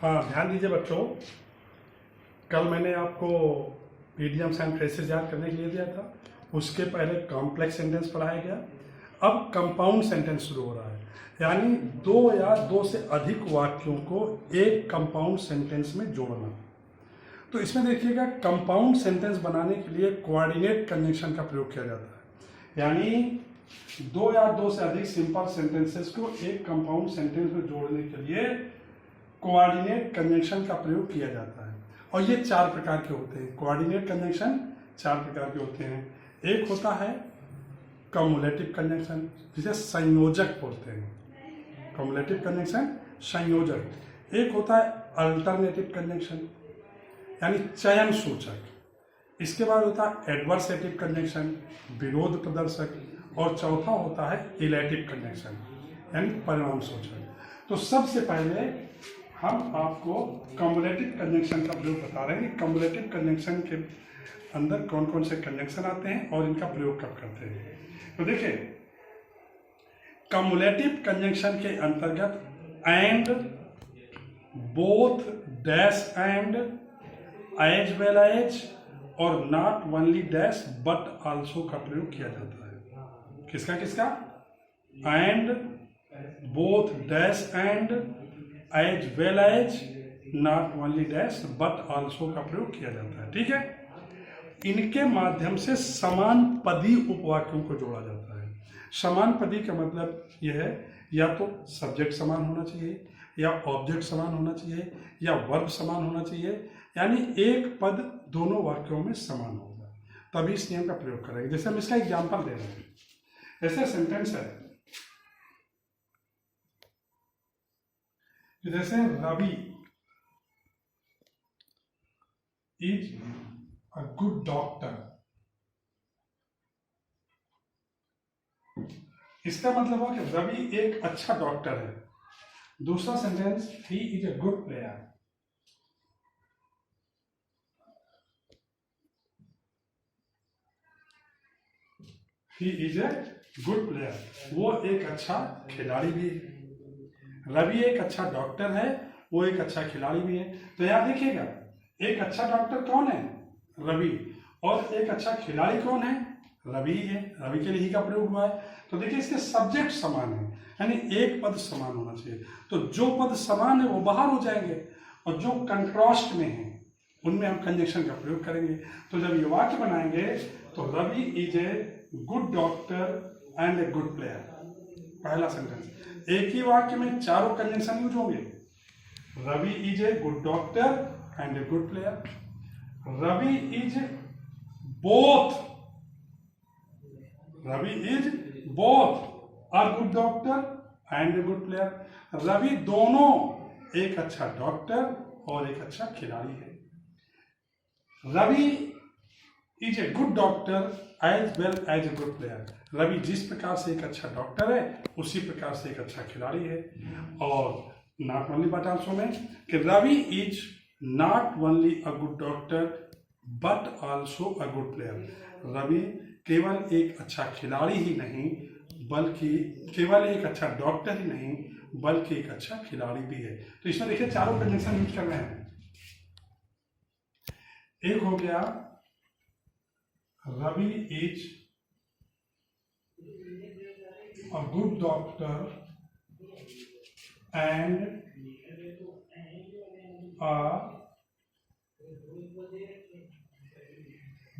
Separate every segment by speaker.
Speaker 1: हाँ, ध्यान दीजिए बच्चों। कल मैंने आपको इडियम्स एंड फ्रेजेस याद करने के लिए दिया था। उसके पहले कॉम्प्लेक्स सेंटेंस पढ़ाया गया। अब कंपाउंड सेंटेंस शुरू हो रहा है, यानी दो या दो से अधिक वाक्यों को एक कंपाउंड सेंटेंस में जोड़ना। तो इसमें देखिएगा, कंपाउंड सेंटेंस बनाने के लिए कोऑर्डिनेट कंजंक्शन का प्रयोग किया जाता है, यानी दो या दो से अधिक सिंपल सेंटेंसेस को एक कंपाउंड सेंटेंस में जोड़ने के लिए कोऑर्डिनेट कंजंक्शन का प्रयोग किया जाता है। और ये चार प्रकार के होते हैं। कोऑर्डिनेट कंजंक्शन चार प्रकार के होते हैं। एक होता है कम्युलेटिव कंजंक्शन, जिसे संयोजक बोलते हैं। कम्युलेटिव कंजंक्शन संयोजक। एक होता है अल्टरनेटिव कंजंक्शन, यानी चयन सूचक। इसके बाद होता है एडवर्सेटिव कंजंक्शन, विरोध प्रदर्शक। और चौथा होता है इलेटिव कंजंक्शन, यानी परिणाम सूचक। तो सबसे पहले हम आपको कम्युलेटिव कंजंक्शन का प्रयोग बता रहे हैं कि कम्युलेटिव कंजंक्शन के अंदर कौन कौन से कंजंक्शन आते हैं और इनका प्रयोग कब करते हैं। तो देखिए, कम्युलेटिव कंजंक्शन के अंतर्गत and, both, dash and, as well as और not only dash but also का प्रयोग किया जाता है। किसका किसका? And, both, dash and, as well as, not only dash but also का प्रयोग किया जाता है। ठीक है। इनके माध्यम से समान पदी उपवाक्यों को जोड़ा जाता है। समान पदी का मतलब यह है, या तो सब्जेक्ट समान होना चाहिए, या ऑब्जेक्ट समान होना चाहिए, या वर्ब समान होना चाहिए, यानी एक पद दोनों वाक्यों में समान होगा, तभी इस नियम का प्रयोग करेंगे। जैसे हम इसका एग्जाम्पल दे रहे हैं। ऐसा सेंटेंस है जैसे Ravi is a good doctor. इसका मतलब हुआ कि रवि एक अच्छा डॉक्टर है। दूसरा sentence, he is a good player. He is a good player, वो एक अच्छा खिलाड़ी भी है। रवि एक अच्छा डॉक्टर है, वो एक अच्छा खिलाड़ी भी है। तो यहां देखिएगा, एक अच्छा डॉक्टर कौन है? रवि। और एक अच्छा खिलाड़ी कौन है? रवि है। रवि के लिए ही का प्रयोग हुआ है। तो देखिए, इसके सब्जेक्ट समान है, यानी एक पद समान होना चाहिए। तो जो पद समान है वो बाहर हो जाएंगे, और जो कंट्रास्ट में है उनमें हम कंजंक्शन का प्रयोग करेंगे। तो जब ये वाक्य बनाएंगे तो Ravi is a good doctor and a good player, पहला सेंटेंस। एक ही वाक्य में चारों कंजंक्शन यूज होंगे। Ravi is a good doctor and a good player. Ravi is both, Ravi is both a good doctor and a good player. Ravi दोनों एक अच्छा डॉक्टर और एक अच्छा खिलाड़ी है। Ravi is a good doctor as well as a good player. Ravi जिस प्रकार से एक अच्छा डॉक्टर है, उसी प्रकार से एक अच्छा खिलाड़ी है। और नॉट ओनली बट आल्सो में कि Ravi is not only a good doctor but also a good player. Ravi केवल एक अच्छा खिलाड़ी ही नहीं, बल्कि केवल एक अच्छा डॉक्टर ही नहीं, बल्कि एक अच्छा खिलाड़ी भी है। तो इसमें देखिए, चारों कंजंक्शन यूज कर रहे हैं। एक हो गया, Ravi is a good doctor and a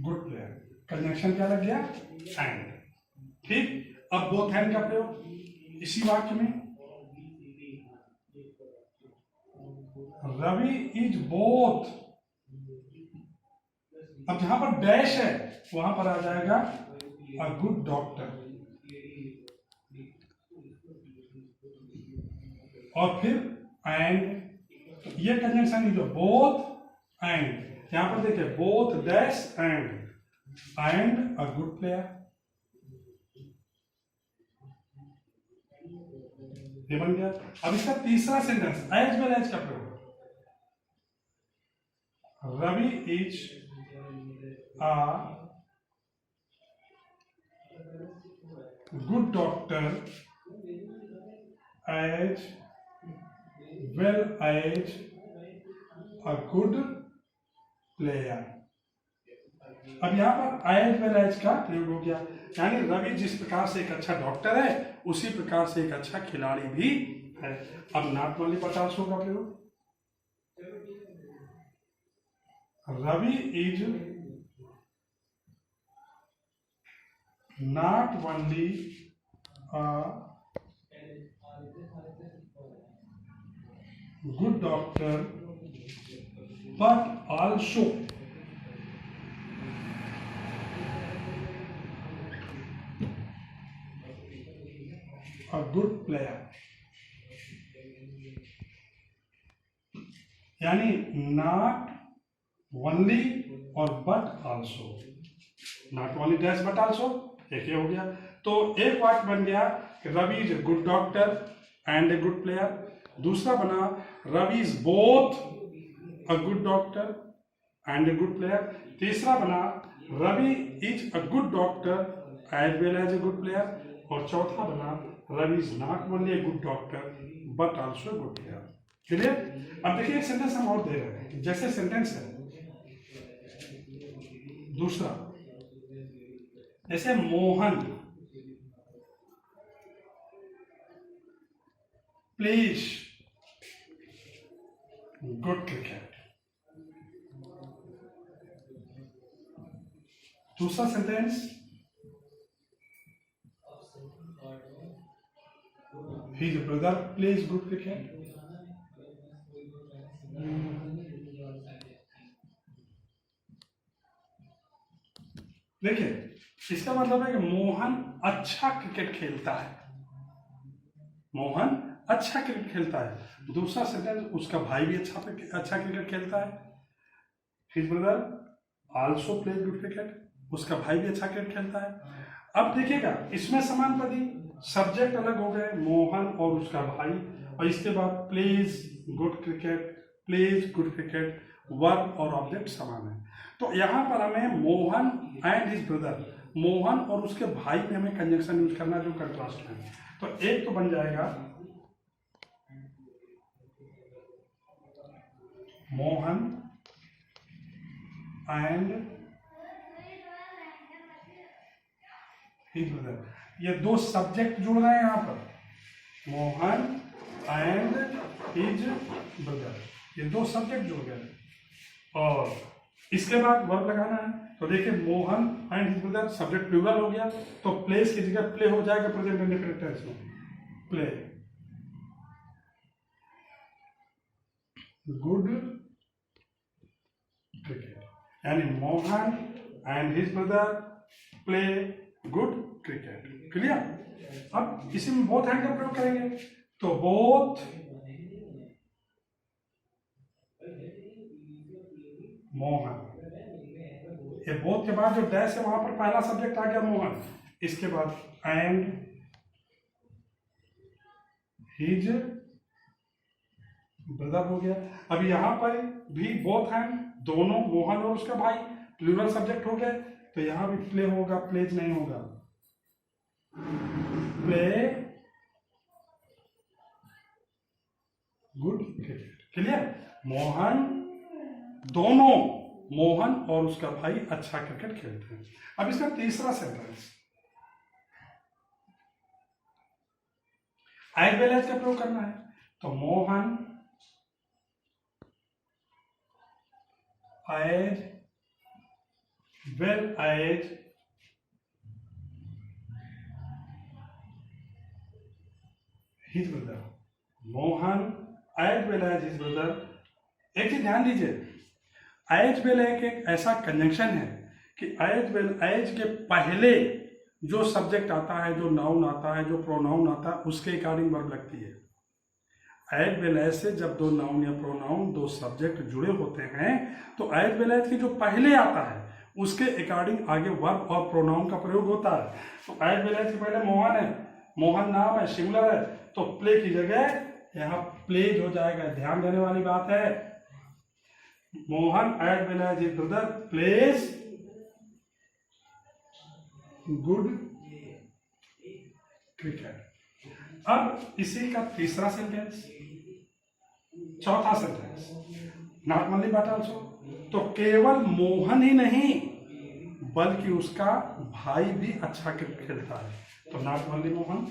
Speaker 1: good player। Conjunction क्या लग गया? एंड। ठीक। अब बोथ एंड का प्रयोग इसी वाक्य में, रवि इज बोथ। अब जहां पर डैश है वहां पर आ जाएगा अ गुड डॉक्टर, और फिर एंड। ये कंजंक्शन जो बोथ एंड, यहां पर देखिए, both dash and a good player, ये बन गया। अब इसका तीसरा सेंटेंस, एज वेल एज का प्रयोग। Ravi is a good doctor as well as a good player. अब यहाँ पर एज वेल एज का प्रयोग हो गया, यानी रवि जिस प्रकार से एक अच्छा डॉक्टर है उसी प्रकार से एक अच्छा खिलाड़ी भी है। अब नॉट वाली पचास होगा प्रयोग, Ravi is not only a good doctor but also a good player। यानी नॉट ओनली और but also, not only dash but also, एक ये हो गया। तो एक वाक्य बन गया Ravi is a good doctor and a good player. दूसरा बना Ravi is both a good doctor and a good player. तीसरा बना Ravi is a good doctor as well as a good player. और चौथा बना Ravi is not only a good doctor but also a good player. Clear? अब देखिए एक sentence हम और दे रहे हैं, जैसे सेंटेंस है दूसरा, जैसे मोहन प्लेज गुड क्रिकेट। दूसरा sentence his brother plays good cricket। देखिए इसका मतलब है कि मोहन अच्छा क्रिकेट खेलता है, मोहन अच्छा क्रिकेट खेलता है। दूसरा सेंटेंस उसका भाई भी अच्छा क्रिकेट खेलता है, his brother also pledge good cricket, उसका भाई भी अच्छा क्रिकेट खेलता है। अब देखिएगा इसमें समान पदी, सब्जेक्ट अलग हो गए मोहन और उसका भाई, और इसके बाद pledge good cricket, pledge good cricket, verb और ऑब्जेक्ट समान है। तो यहाँ पर हमें Mohan and his brother, Mohan और उसके भाई में हमें कंजंक्शन यूज करना है जो कंट्रास्ट है। तो एक तो बन जाएगा मोहन एंड हिज ब्रदर, ये दो सब्जेक्ट जुड़ रहे हैं यहाँ पर, मोहन एंड हिज ब्रदर, ये दो सब्जेक्ट जुड़ गए। और इसके बाद वर्ब लगाना है, तो देखिए Mohan and his brother subject plural हो गया, तो प्लेस की जगह प्ले हो जाएगा प्रेजेंट इंडेफिनिट टेंस में, प्ले गुड क्रिकेट, यानी Mohan and his brother play good cricket. Clear? अब इसी में बोथ हैंड का प्रयोग करेंगे, तो बोथ मोहन, ये बोथ के बाद जो डैश है वहां पर पहला सब्जेक्ट आ गया मोहन, इसके बाद एंड हिज ब्रदर हो गया। अब यहां पर भी बोथ हैंड, दोनों मोहन और उसका भाई, प्लूरल सब्जेक्ट हो गए, तो यहां भी प्ले होगा, प्लेज नहीं होगा, play good cricket. Clear? Mohan, दोनों मोहन और उसका भाई अच्छा क्रिकेट खेलते हैं। अब इसका तीसरा सेंटेंस एज वेल एज का प्रयोग करना है, तो Mohan as well as his brother, Mohan as well as his brother. एक चीज ध्यान दीजिए, एज वेल एक ऐसा कंजंक्शन है कि एज वेल एज के पहले जो सब्जेक्ट आता है, जो नाउन आता है, जो प्रोनाउन आता है, उसके अकॉर्डिंग वर्ब लगती है। एज वेल एज से जब दो नाउन या प्रोनाउन, दो सब्जेक्ट जुड़े होते हैं, तो एज वेल एज के जो पहले आता है उसके अकॉर्डिंग आगे वर्ब और प्रोनाउन का प्रयोग होता है। तो एज वेल एज के पहले मोहन है, मोहन नाम है, सिंगुलर है, तो प्ले की जगह यहाँ प्लेज हो जाएगा। ध्यान देने वाली बात है, Mohan as well as his brother plays good cricket. अब इसी का तीसरा सेंटेंस, चौथा sentence, not only but also. तो केवल मोहन ही नहीं बल्कि उसका भाई भी अच्छा क्रिकेट खेलता है, तो not only Mohan.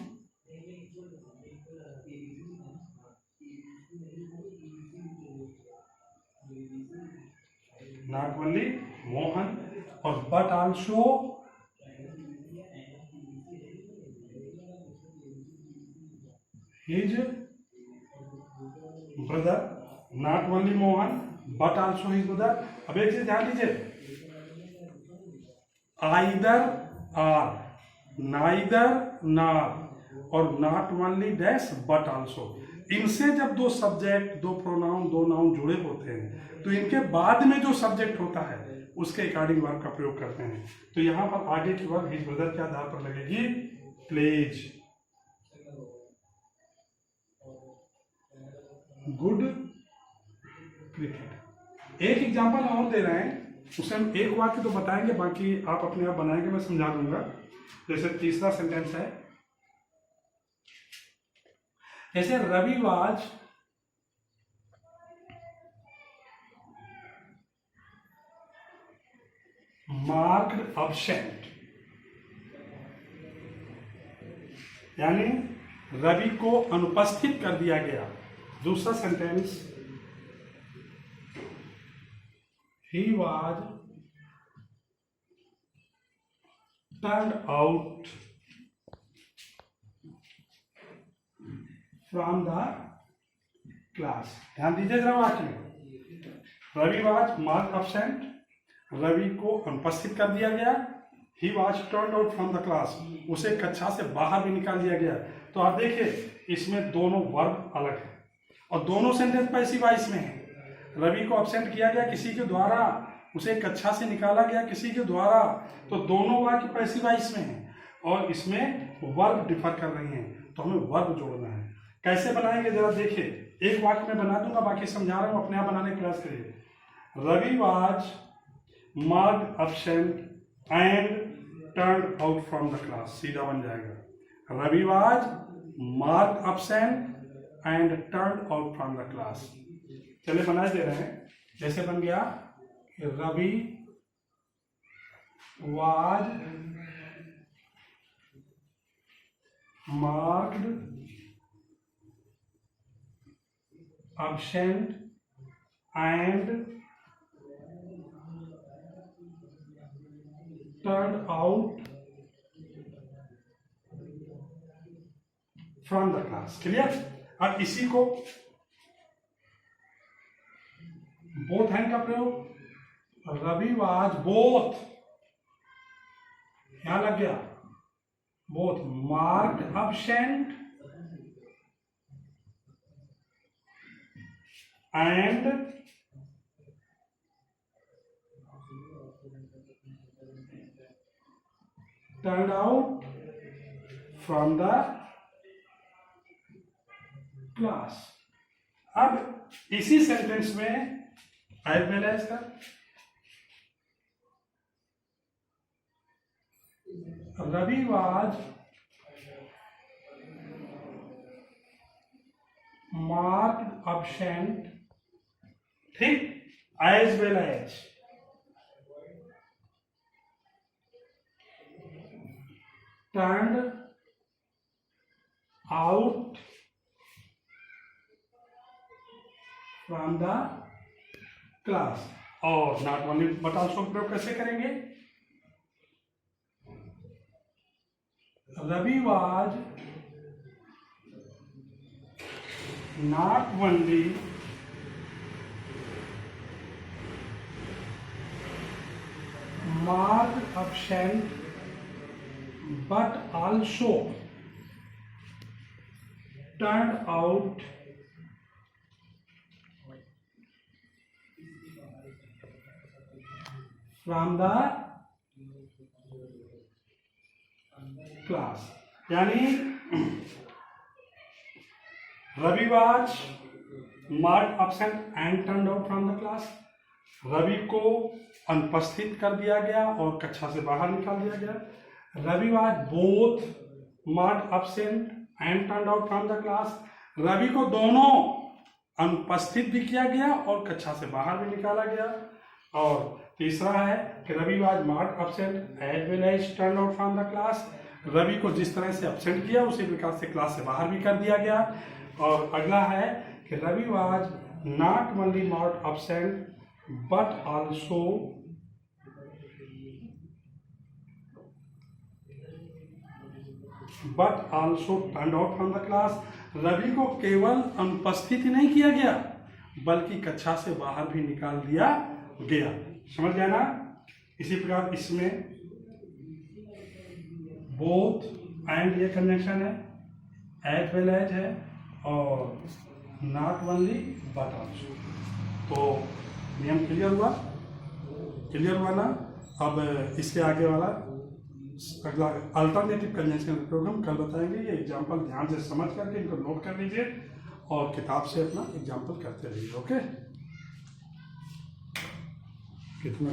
Speaker 1: Not only Mohan और but also his brother. Not only Mohan but also his brother. अब एक चीज ध्यान दीजिए, आइदर आर, नाइदर नॉर और not only dash but also, इनसे जब दो सब्जेक्ट, दो प्रोनाउन, दो नाउन जुड़े होते हैं तो इनके बाद में जो सब्जेक्ट होता है उसके अकॉर्डिंग वर्ब का प्रयोग करते हैं। तो यहां पर आगे की वर्ब हिज ब्रदर के आधार पर लगेगी प्लेज गुड क्रिकेट। एक एग्जांपल और दे रहे हैं, उससे हम एक वाक्य तो बताएंगे, बाकी आप अपने आप बनाएंगे, मैं समझा दूंगा। जैसे तीसरा सेंटेंस है, जैसे रवि वाज मार्क्ड अब्सेंट, यानी रवि को अनुपस्थित कर दिया गया। दूसरा sentence, he was turned out from the class। ध्यान दीजिए जरा वाक्य में, Ravi was marked absent, Ravi को अनुपस्थित कर दिया गया। He was turn out from the class, उसे कक्षा से बाहर भी निकाल दिया गया। तो आप देखिए इसमें दोनों वर्ब अलग है और दोनों सेंटेंस पैसिव वॉइस में है। रवि को अब्सेंट किया गया किसी के द्वारा, उसे कक्षा से निकाला गया किसी के द्वारा, तो दोनों वाक्य पैसिव वॉइस में है और इसमें वर्ब डिफर कर रही हैं, तो हमें वर्ब जोड़ना है। कैसे बनाएंगे जरा देखिए, एक वाक्य में बना दूंगा, बाकी समझा रहा हूं, अपने आप बनाने का प्रयास करिए। Ravi was marked absent and turn out from the class, सीधा बन जाएगा Ravi was marked absent and turn out from the class. चले बनाए दे रहे हैं, जैसे बन गया Ravi was marked absent and turn out from the class. Clear. अब इसी को बोथ हैंड का प्रयोग, रवि वाज बोथ, यहां लग गया both marked absent and turn out from the class. अब इसी सेंटेंस में एज वेल एज का रवि वाज मार्क्ड अब्सेंट, ठीक, as well as turned out from the class. और नॉट ओनली बट आल्सो प्रयोग कैसे करेंगे, Ravi was not only marked absent but also turned out from the class। यानी Ravi was marked absent and turned out from the class, Ravi को अनुपस्थित कर दिया गया और कक्षा से बाहर निकाल दिया गया। Ravi was both marked absent and turned out from the class, Ravi को दोनों अनुपस्थित भी किया गया और कक्षा से बाहर भी निकाला गया। और तीसरा है कि Ravi was not absent as well as turn out from the class. Ravi को जिस तरह से एब्सेंट किया उसी प्रकार से क्लास से बाहर भी कर दिया गया। और अगला है कि Ravi was not only not absent but also turn out from the class. Ravi को केवल अनुपस्थित ही नहीं किया गया बल्कि कक्षा से बाहर भी निकाल दिया गया। समझ गया ना। इसी प्रकार इसमें बोथ एंड ये कंजंक्शन है, एज वेल एज है और नॉट ओनली बट ऑल्सो। तो नियम क्लियर हुआ ना। अब इसके आगे वाला अगला अल्टरनेटिव कंजंक्शन प्रोग्राम कल बताएंगे। ये एग्जाम्पल ध्यान से समझ करके इनको नोट कर लीजिए और किताब से अपना एग्जाम्पल करते रहिए। ओके, कितना